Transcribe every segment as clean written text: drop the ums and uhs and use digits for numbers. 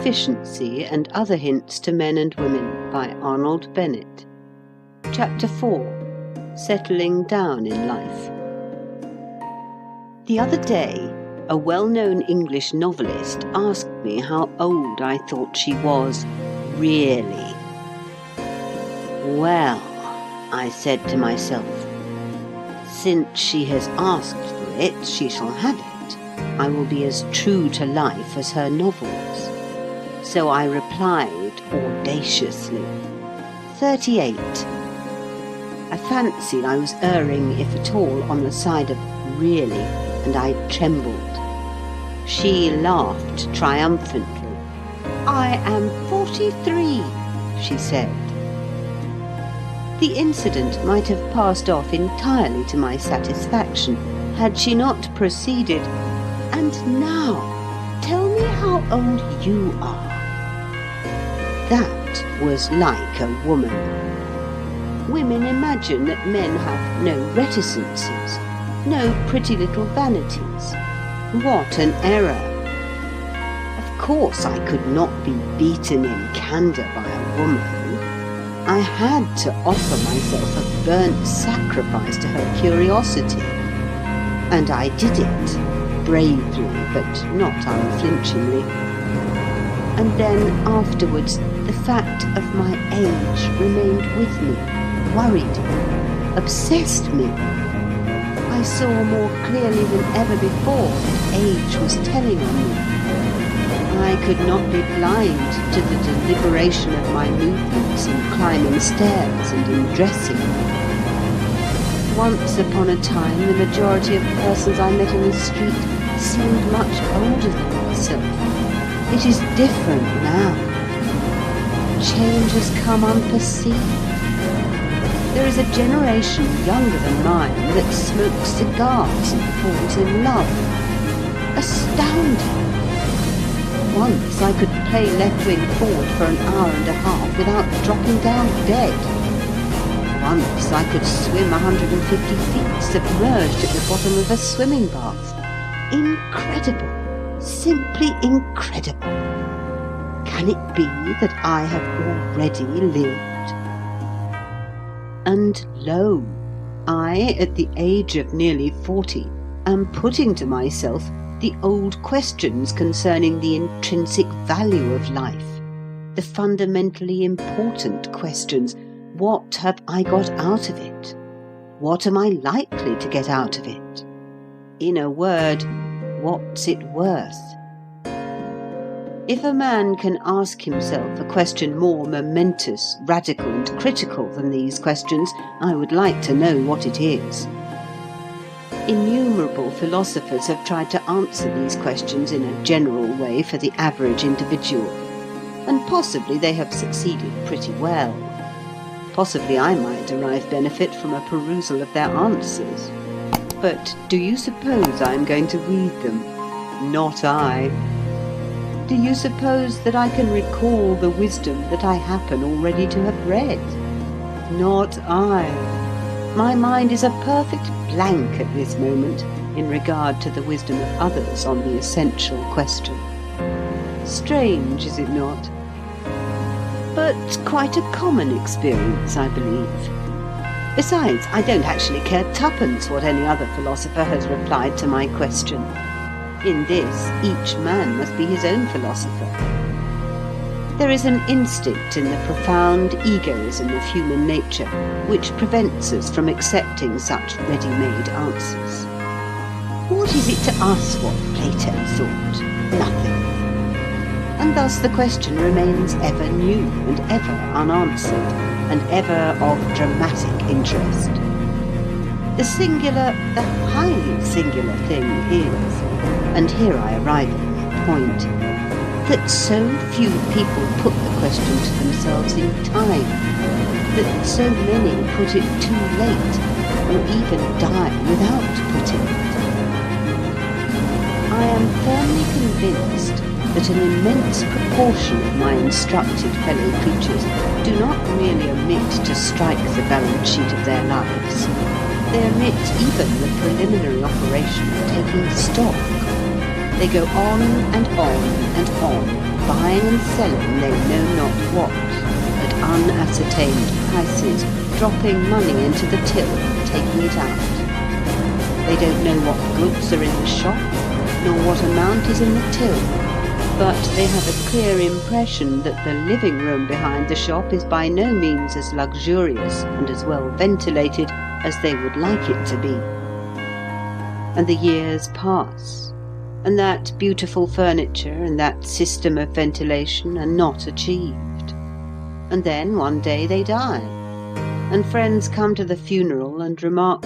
Efficiency and Other Hints to Men and Women by Arnold Bennett. Chapter 4. Settling Down in Life. The other day, a well-known English novelist asked me how old I thought she was, really. Well, I said to myself, since she has asked for it, she shall have it. I will be as true to life as her novels. So I replied audaciously, 38. I fancied I was erring, if at all, on the side of really, and I trembled. She laughed triumphantly. I am 43, she said. The incident might have passed off entirely to my satisfaction, had she not proceeded, and now, tell me how old you are. That was like a woman. Women imagine that men have no reticences, no pretty little vanities. What an error! Of course I could not be beaten in candour by a woman. I had to offer myself a burnt sacrifice to her curiosity. And I did it, bravely but not unflinchingly. And then afterwards, the fact of my age remained with me, worried me, obsessed me. I saw more clearly than ever before that age was telling on me. I could not be blind to the deliberation of my movements in climbing stairs and in dressing. Once upon a time, the majority of persons I met in the street seemed much older than myself. It is different now. Change has come unperceived. There is a generation younger than mine that smokes cigars and falls in love. Astounding! Once I could play left-wing forward for an hour and a half without dropping down dead. Once I could swim 150 feet submerged at the bottom of a swimming bath. Incredible! Simply incredible! Can it be that I have already lived? And lo, I, at the age of nearly 40, am putting to myself the old questions concerning the intrinsic value of life, the fundamentally important questions. What have I got out of it? What am I likely to get out of it? In a word, what's it worth? If a man can ask himself a question more momentous, radical, and critical than these questions, I would like to know what it is. Innumerable philosophers have tried to answer these questions in a general way for the average individual, and possibly they have succeeded pretty well. Possibly I might derive benefit from a perusal of their answers. But do you suppose I am going to read them? Not I. Do you suppose that I can recall the wisdom that I happen already to have read? Not I. My mind is a perfect blank at this moment in regard to the wisdom of others on the essential question. Strange, is it not? But quite a common experience, I believe. Besides, I don't actually care twopence what any other philosopher has replied to my question. In this, each man must be his own philosopher. There is an instinct in the profound egoism of human nature which prevents us from accepting such ready-made answers. What is it to us what Plato thought? Nothing. And thus the question remains ever new and ever unanswered, and ever of dramatic interest. The singular, the highly singular thing is, and here I arrive at my point, that so few people put the question to themselves in time, that so many put it too late, or even die without putting it. I am firmly convinced that an immense proportion of my instructed fellow creatures do not merely omit to strike the balance sheet of their lives. They omit even the preliminary operation of taking stock. They go on and on and on, buying and selling they know not what, at unascertained prices, dropping money into the till and taking it out. They don't know what goods are in the shop, nor what amount is in the till, but they have a clear impression that the living room behind the shop is by no means as luxurious and as well ventilated as they would like it to be. And the years pass, and that beautiful furniture and that system of ventilation are not achieved. And then one day they die, and friends come to the funeral and remark,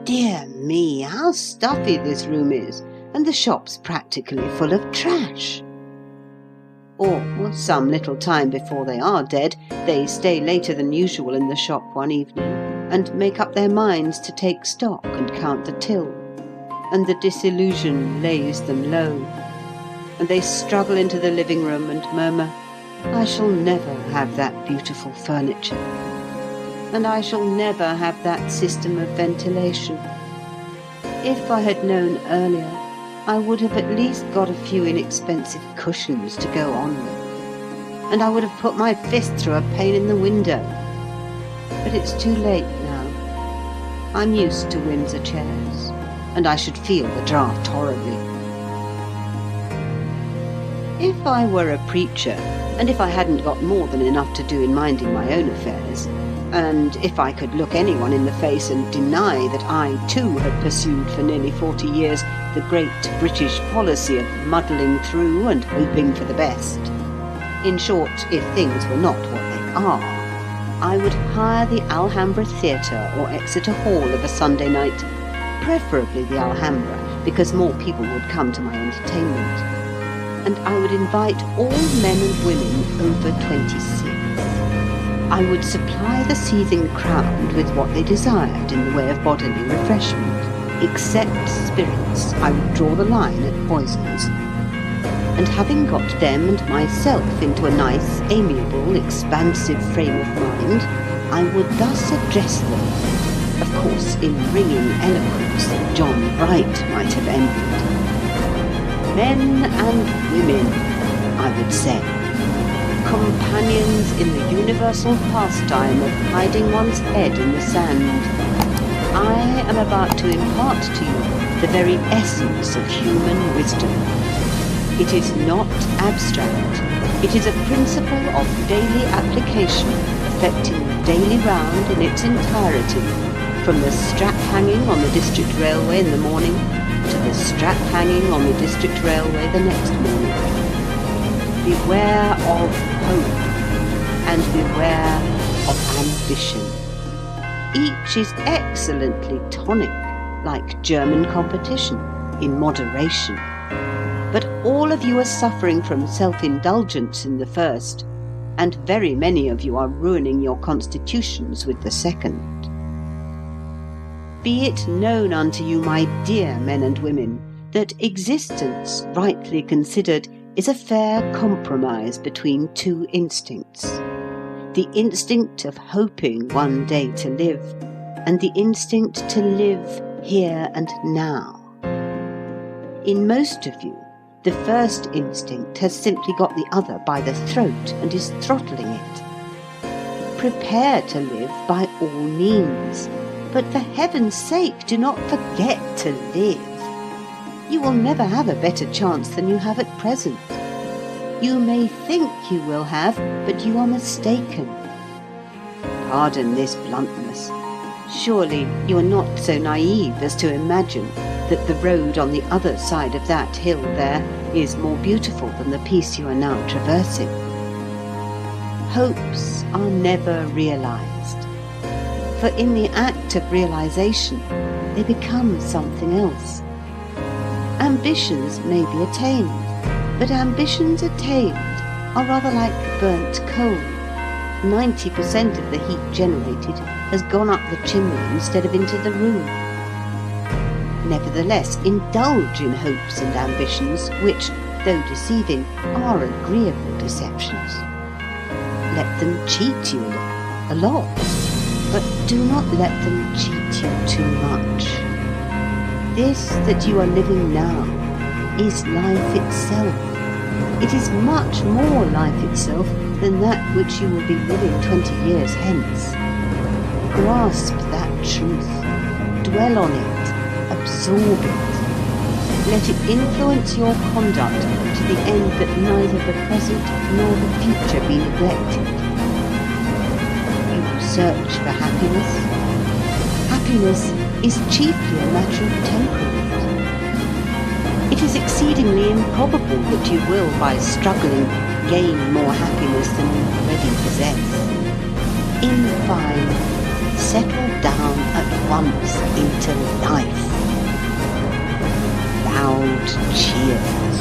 "Dear me, how stuffy this room is, and the shop's practically full of trash." Or, some little time before they are dead, they stay later than usual in the shop one evening, and make up their minds to take stock and count the till, and the disillusion lays them low, and they struggle into the living room and murmur, "I shall never have that beautiful furniture, and I shall never have that system of ventilation. If I had known earlier, I would have at least got a few inexpensive cushions to go on with, and I would have put my fist through a pane in the window. But it's too late now. I'm used to Windsor chairs, and I should feel the draught horribly." If I were a preacher, and if I hadn't got more than enough to do in minding my own affairs, and if I could look anyone in the face and deny that I too had pursued for nearly 40 years the great British policy of muddling through and hoping for the best, in short, if things were not what they are, I would hire the Alhambra Theatre or Exeter Hall of a Sunday night, preferably the Alhambra, because more people would come to my entertainment, and I would invite all men and women over 26. I would supply the seething crowd with what they desired in the way of bodily refreshment, except spirits. I would draw the line at poisons. And having got them and myself into a nice, amiable, expansive frame of mind, I would thus address them, of course in ringing eloquence that John Bright might have envied. "Men and women," I would say, "companions in the universal pastime of hiding one's head in the sand, I am about to impart to you the very essence of human wisdom. It is not abstract. It is a principle of daily application, affecting the daily round in its entirety, from the strap hanging on the district railway in the morning to the strap hanging on the district railway the next morning. Beware of hope, and beware of ambition. Each is excellently tonic, like German competition, in moderation. But all of you are suffering from self-indulgence in the first, and very many of you are ruining your constitutions with the second. Be it known unto you, my dear men and women, that existence, rightly considered, is a fair compromise between two instincts. The instinct of hoping one day to live, and the instinct to live here and now. In most of you, the first instinct has simply got the other by the throat and is throttling it. Prepare to live by all means, but for heaven's sake do not forget to live. You will never have a better chance than you have at present. You may think you will have, but you are mistaken. Pardon this bluntness. Surely you are not so naive as to imagine that the road on the other side of that hill there is more beautiful than the piece you are now traversing. Hopes are never realized, for in the act of realization they become something else. Ambitions may be attained, but ambitions attained are rather like burnt coal. 90% of the heat generated has gone up the chimney instead of into the room. Nevertheless, indulge in hopes and ambitions which, though deceiving, are agreeable deceptions. Let them cheat you a lot, but do not let them cheat you too much. This that you are living now is life itself, It is much more life itself than that which you will be living 20 years hence. Grasp that truth. Dwell on it. Absorb it. Let it influence your conduct to the end that neither the present nor the future be neglected. You search for happiness. Happiness is chiefly a matter of temperament. It is exceedingly improbable that you will, by struggling, gain more happiness than you already possess. In fine, settle down at once into life. Loud cheers.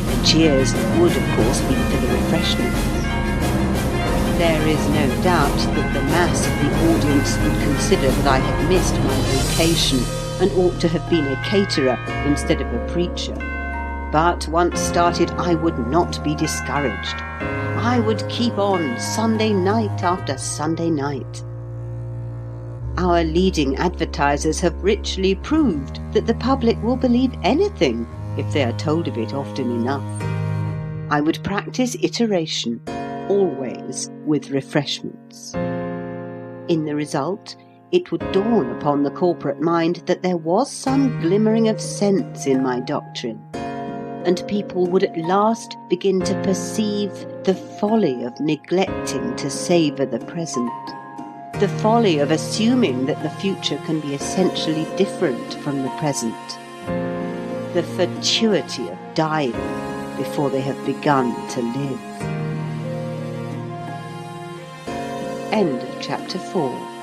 The cheers would, of course, be for the refreshments. There is no doubt that the mass of the audience would consider that I had missed my vocation and ought to have been a caterer instead of a preacher. But once started, I would not be discouraged. I would keep on Sunday night after Sunday night. Our leading advertisers have richly proved that the public will believe anything if they are told of it often enough. I would practice iteration, always with refreshments. In the result, it would dawn upon the corporate mind that there was some glimmering of sense in my doctrine, and people would at last begin to perceive the folly of neglecting to savour the present, the folly of assuming that the future can be essentially different from the present, the fatuity of dying before they have begun to live. End of chapter 4.